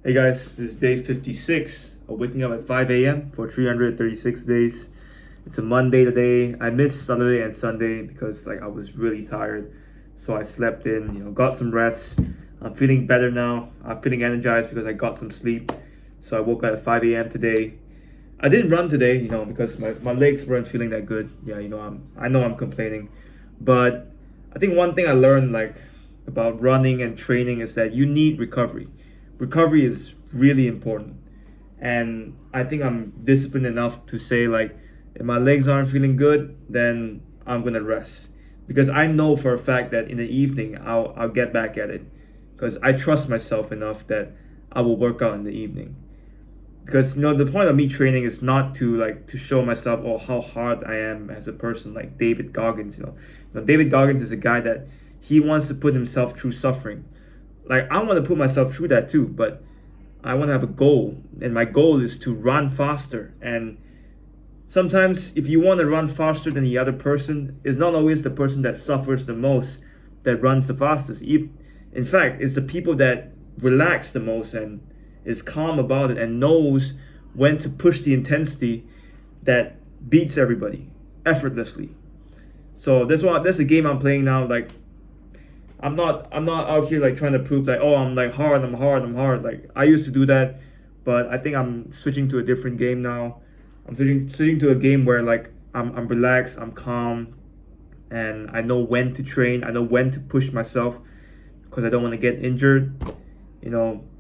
Hey guys, this is day 56 of waking up at 5 a.m. for 336 days. It's a Monday today. I missed Saturday and Sunday because I was really tired. So I slept in, got some rest. I'm feeling better now. I'm feeling energized because I got some sleep. So I woke up at 5 a.m. today. I didn't run today, because my legs weren't feeling that good. Yeah, I know I'm complaining. But I think one thing I learned about running and training is that you need recovery. Recovery is really important. And I think I'm disciplined enough to say if my legs aren't feeling good, then I'm gonna rest. Because I know for a fact that in the evening I'll get back at it. Because I trust myself enough that I will work out in the evening. Because the point of me training is not to show myself how hard I am as a person, like David Goggins. David Goggins is a guy that he wants to put himself through suffering. Like I want to put myself through that too, but I want to have a goal, and my goal is to run faster. And sometimes if you want to run faster than the other person, it's not always the person that suffers the most that runs the fastest. In fact, it's the people that relax the most and is calm about it and knows when to push the intensity that beats everybody effortlessly. So that's the game I'm playing now. I'm not out here trying to prove I'm hard. Like I used to do that, but I think I'm switching to a different game now. I'm switching to a game where I'm relaxed, I'm calm, and I know when to train. I know when to push myself because I don't want to get injured.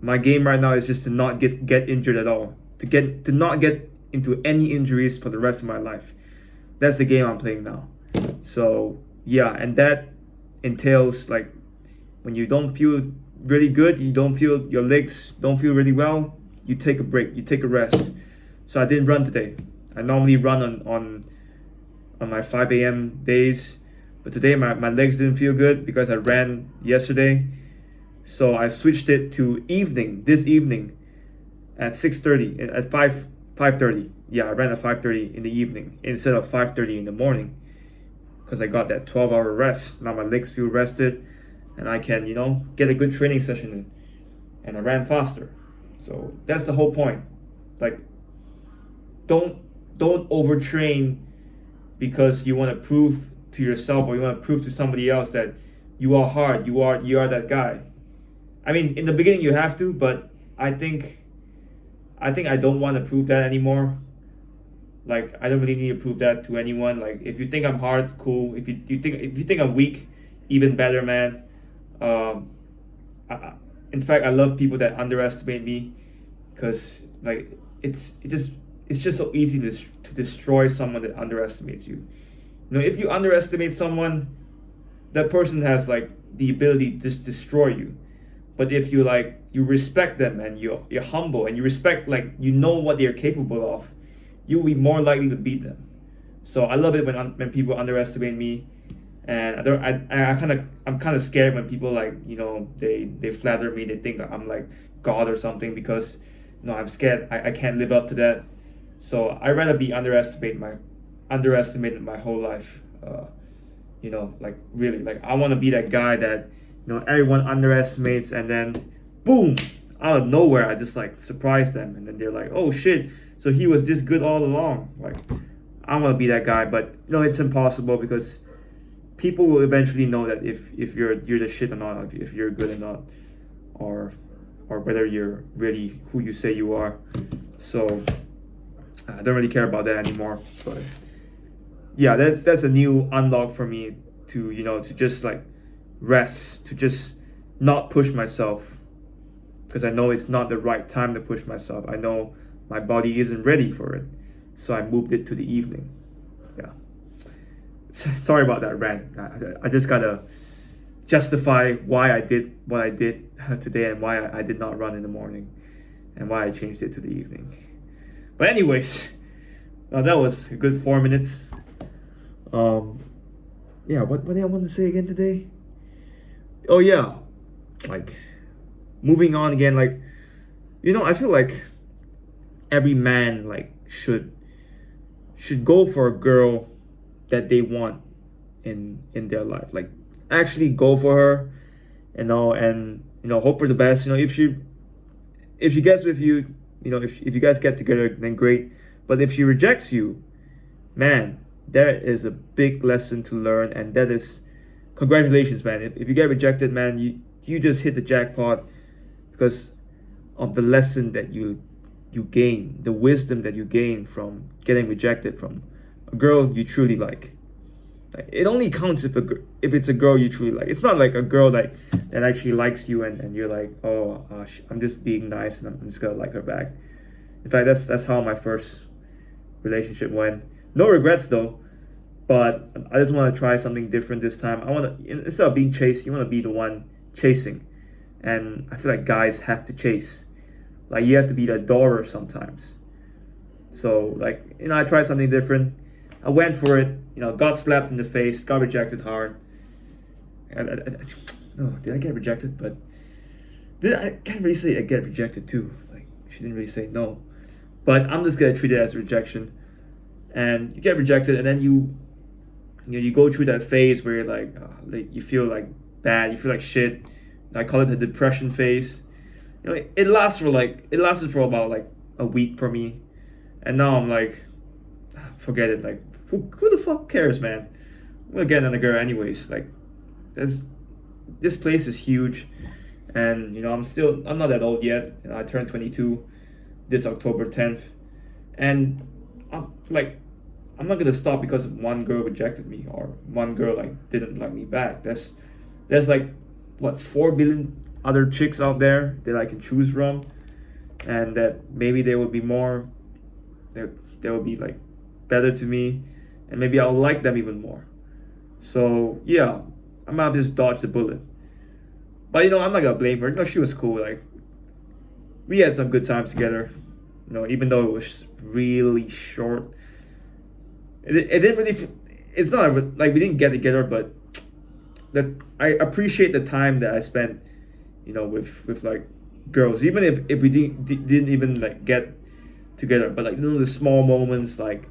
My game right now is just to not get injured at all. To not get into any injuries for the rest of my life. That's the game I'm playing now. So yeah, and that entails when you don't feel really good, you don't feel your legs don't feel really well, you take a break, you take a rest. So I didn't run today. I normally run on my 5 a.m. days, but today my legs didn't feel good because I ran yesterday. So I switched it to this evening at 6:30 at 5:30. Yeah, I ran at 5:30 in the evening instead of 5:30 in the morning because I got that 12-hour rest. Now my legs feel rested and I can, get a good training session in. And I ran faster. So that's the whole point. Like don't overtrain because you want to prove to yourself or you want to prove to somebody else that you are hard, you are that guy. I mean, in the beginning you have to, but I think I don't want to prove that anymore. Like I don't really need to prove that to anyone. Like if you think I'm hard, cool. If you think I'm weak, even better, man. Um, in fact, I love people that underestimate me, because it's just so easy to destroy someone that underestimates you. If you underestimate someone, that person has the ability to just destroy you. But if you respect them and you're humble and you respect what they're capable of, you'll be more likely to beat them. So I love it when people underestimate me, and I'm kind of scared when people they flatter me. They think that I'm like God or something because I'm scared I can't live up to that. So I rather be underestimated my whole life. Really, I want to be that guy that everyone underestimates, and then boom, out of nowhere I just surprise them, and then they're like, oh shit, so he was this good all along. I want to be that guy, but it's impossible because people will eventually know that if you're the shit or not, if you're good or not, or whether you're really who you say you are. So I don't really care about that anymore. But yeah, that's a new unlock for me to to just rest, to just not push myself, because I know it's not the right time to push myself. I know my body isn't ready for it, so I moved it to the evening. Yeah. Sorry about that rant. I just gotta justify why I did what I did today and why I did not run in the morning and why I changed it to the evening. But anyways, that was a good 4 minutes. Um, yeah. What did I want to say again today? Oh yeah, like moving on again. I feel like every man should go for a girl that they want in their life. Actually go for her, and hope for the best. if she gets with you, if you guys get together, then great. But if she rejects you, man, there is a big lesson to learn, and that is congratulations, man. If you get rejected, man, you just hit the jackpot because of the lesson that you gain, the wisdom that you gain from getting rejected from a girl you truly like. Like, it only counts if it's a girl you truly like. It's not like a girl that actually likes you and you're like, oh, I'm just being nice and I'm just gonna like her back. In fact, that's how my first relationship went. No regrets though, but I just want to try something different this time. I want to, instead of being chased, you want to be the one chasing, and I feel like guys have to chase. Like, you have to be the adorer sometimes. So like, I tried something different. I went for it. Got slapped in the face, got rejected hard. No, did I get rejected? But I can't really say I get rejected too. Like, she didn't really say no. But I'm just gonna treat it as rejection. And you get rejected, and then you go through that phase where you're like you feel like bad, you feel like shit. I call it the depression phase. It lasted for about like a week for me, and now I'm like, forget it. Like, who the fuck cares, man? We'll get another girl anyways. Like, this place is huge, and I'm not that old yet. I turned 22 this October 10th, and I'm not gonna stop because one girl rejected me or one girl like didn't like me back. There's like what 4 billion other chicks out there that I can choose from, and that maybe they will be more, they will be like better to me, and maybe I'll like them even more. So yeah, I might have just dodged the bullet. But I'm not gonna blame her. She was cool. Like, we had some good times together. Even though it was really short. It didn't really. It's not like we didn't get together, but that I appreciate the time that I spent, with like girls. Even if we didn't even like get together, but like the small moments, like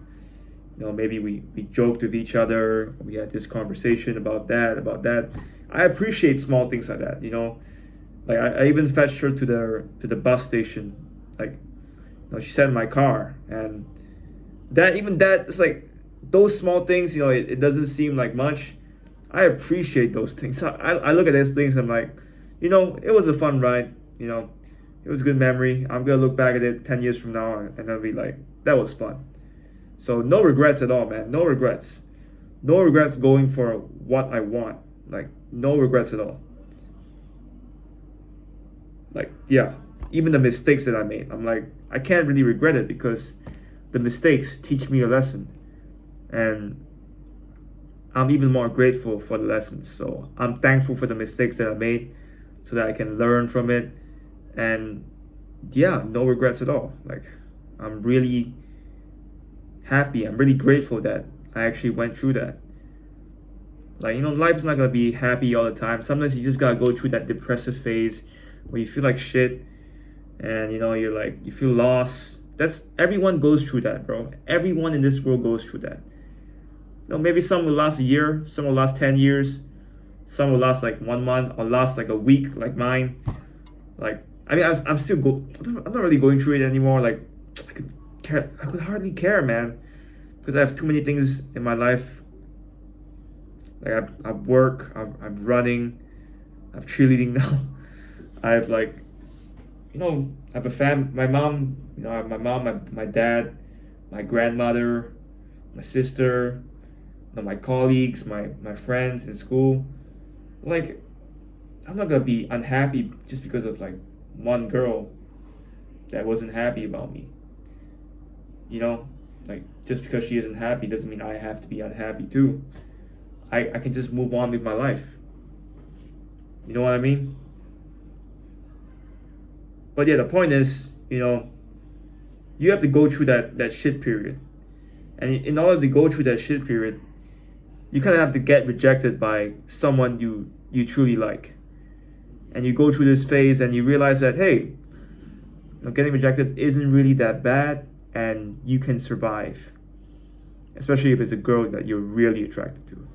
maybe we joked with each other. We had this conversation about that. I appreciate small things like that. Like I even fetched her to the bus station. Like, she sat in my car, and that it's like those small things. It doesn't seem like much. I appreciate those things. I look at those things. I'm like, it was a fun ride. It was a good memory. I'm gonna look back at it 10 years from now, and I'll be like, that was fun. So no regrets at all, man. No regrets. No regrets going for what I want. Like, no regrets at all. Like, yeah, even the mistakes that I made, I'm like, I can't really regret it because the mistakes teach me a lesson. And I'm even more grateful for the lessons. So I'm thankful for the mistakes that I made so that I can learn from it. And yeah, no regrets at all. Like, I'm really happy. I'm really grateful that I actually went through that. Like, life's not gonna be happy all the time. Sometimes you just gotta go through that depressive phase where you feel like shit, and you're like, you feel lost. Everyone goes through that, bro. Everyone in this world goes through that. Maybe some will last a year, some will last 10 years, some will last like 1 month, or last like a week, like mine. Like, I mean, I'm not really going through it anymore. Like, I could hardly care, man, because I have too many things in my life. Like, I work, I'm running, I'm cheerleading now. I have like, I have my mom, I have my mom, my dad, my grandmother, my sister, my colleagues, my friends in school. Like, I'm not gonna be unhappy just because of like one girl that wasn't happy about me. Like, just because she isn't happy doesn't mean I have to be unhappy too. I can just move on with my life. You know what I mean? But yeah, the point is, you have to go through that shit period. And in order to go through that shit period, you kind of have to get rejected by someone you truly like. And you go through this phase and you realize that, hey, getting rejected isn't really that bad, and you can survive. Especially if it's a girl that you're really attracted to.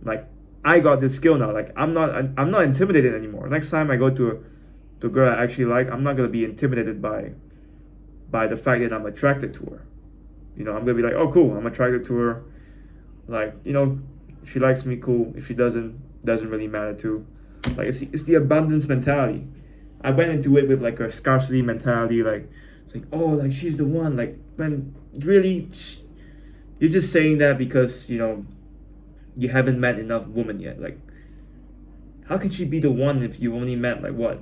Like, I got this skill now. Like, I'm not intimidated anymore. Next time I go to the girl I actually like, I'm not gonna be intimidated by the fact that I'm attracted to her. I'm gonna be like, oh cool, I'm attracted to her. Like, if she likes me, cool. If she doesn't really matter too. Like it's the abundance mentality. I went into it with like a scarcity mentality, like it's like, oh, like she's the one. Like, when really you're just saying that because you haven't met enough women yet. Like, how can she be the one if you only met like what?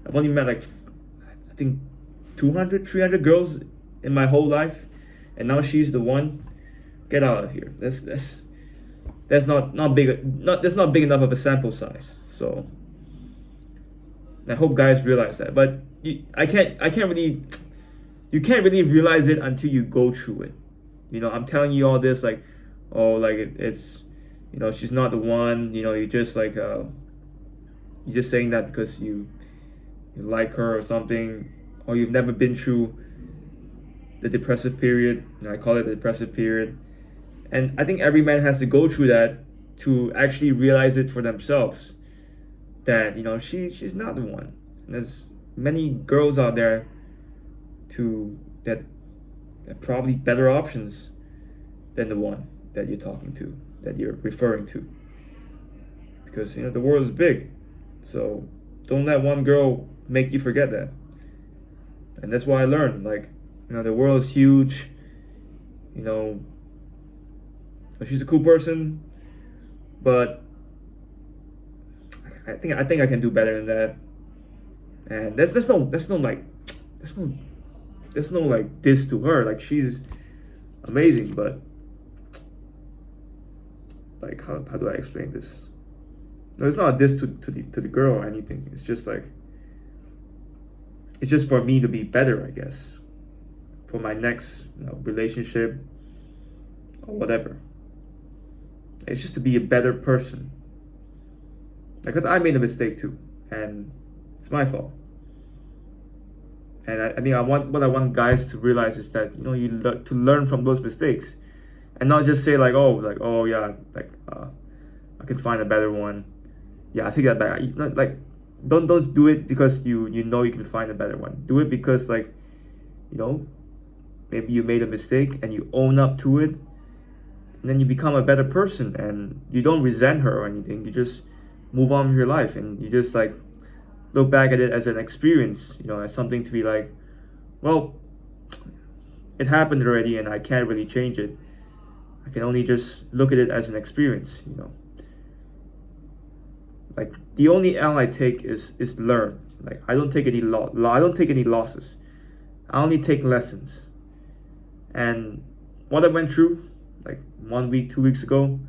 I've only met like I think 200, 300 girls in my whole life, and now she's the one. Get out of here. That's not big. That's not big enough of a sample size. So I hope guys realize that. But I can't really. You can't really realize it until you go through it. I'm telling you all this like, oh, like it's, she's not the one. You just like you're just saying that because you like her or something, or you've never been through the depressive period. I call it the depressive period. And I think every man has to go through that to actually realize it for themselves. That she's not the one. And there's many girls out there that probably better options than the one that you're talking to, that you're referring to. Because the world is big, so don't let one girl make you forget that. And that's what I learned. Like, the world is huge. She's a cool person, but I think I can do better than that. And there's no like diss to her. Like, she's amazing, but like how do I explain this? No, it's not a diss to the girl or anything. It's just like, it's just for me to be better, I guess, for my next relationship or whatever. It's just to be a better person. Because I made a mistake too, and it's my fault. And I mean, what I want guys to realize is that to learn from those mistakes, and not just say like, oh yeah, like I can find a better one. Yeah, I take that back. Like, don't do it because you you can find a better one. Do it because like, maybe you made a mistake and you own up to it, and then you become a better person, and you don't resent her or anything. You just move on with your life, and you just like look back at it as an experience, as something to be like, well, it happened already and I can't really change it. I can only just look at it as an experience. Like, the only L I take is learn. Like, I don't take any I don't take any losses. I only take lessons. And what I went through like 1 week, 2 weeks ago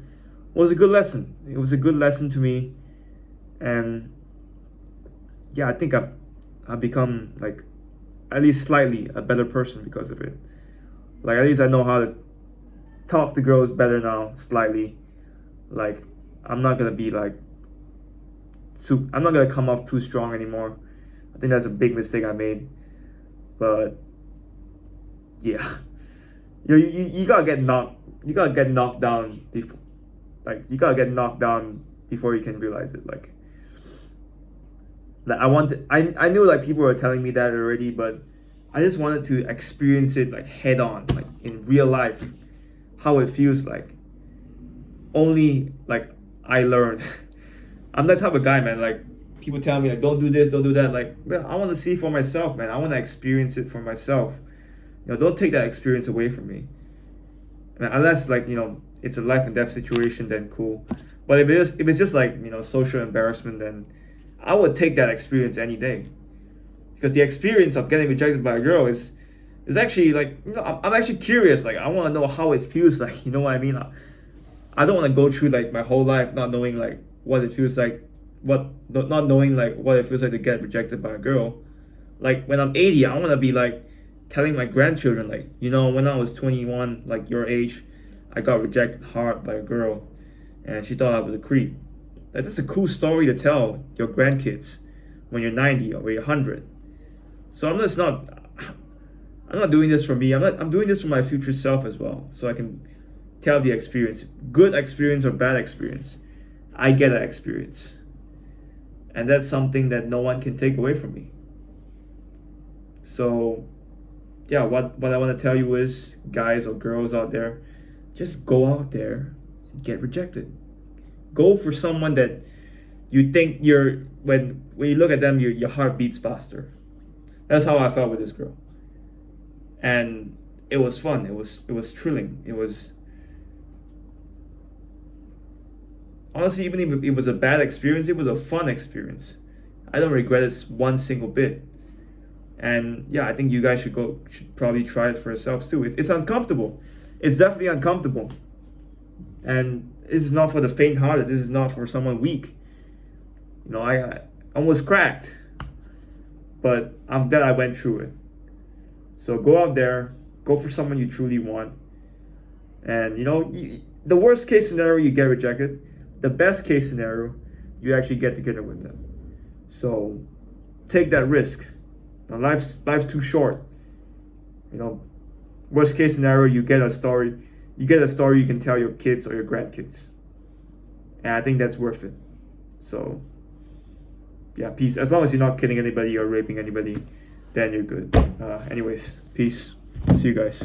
was a good lesson. It was a good lesson to me. And yeah, I think I've become like at least slightly a better person because of it. Like, at least I know how to talk to girls better now, slightly. Like, I'm not gonna be like I'm not gonna come off too strong anymore. I think that's a big mistake I made. But yeah, you gotta get knocked down before, like, you gotta get knocked down before you can realize it. Like I knew like people were telling me that already, but I just wanted to experience it like head on, like in real life, how it feels like. Only like I learned. I'm that type of guy, man. Like, people tell me like, don't do this, don't do that. Like, man, I want to see for myself, man. I want to experience it for myself. Don't take that experience away from me. And unless like it's a life and death situation, then cool. But if it's just like social embarrassment, then I would take that experience any day. Because the experience of getting rejected by a girl is actually like, I'm actually curious. Like, I want to know how it feels like. You know what I mean? I don't want to go through like my whole life not knowing like what it feels like, not knowing like what it feels like to get rejected by a girl. Like, when I'm 80, I want to be like telling my grandchildren like, when I was 21, like your age, I got rejected hard by a girl, and she thought I was a creep. Like, that's a cool story to tell your grandkids when you're 90 or when you're 100. So I'm not doing this for me. I'm doing this for my future self as well, so I can tell the experience, good experience or bad experience. I get that experience, And that's something that no one can take away from me. So yeah, what I want to tell you is, guys or girls out there, just go out there and get rejected. Go for someone that you think when you look at them, your heart beats faster. That's how I felt with this girl. And it was fun. It was thrilling. It was, honestly, even if it was a bad experience, it was a fun experience. I don't regret it one single bit. And yeah, I think you guys should probably try it for yourselves too. It's uncomfortable. It's definitely uncomfortable. And this is not for the faint-hearted. This is not for someone weak. I almost cracked, but I'm glad I went through it. So go out there, go for someone you truly want. And the worst case scenario, you get rejected. The best case scenario, you actually get together with them. So take that risk. Now, life's too short. Worst case scenario, you get a story. You get a story you can tell your kids or your grandkids. And I think that's worth it. So yeah, peace. As long as you're not killing anybody or raping anybody, then you're good. Anyways, peace. See you guys.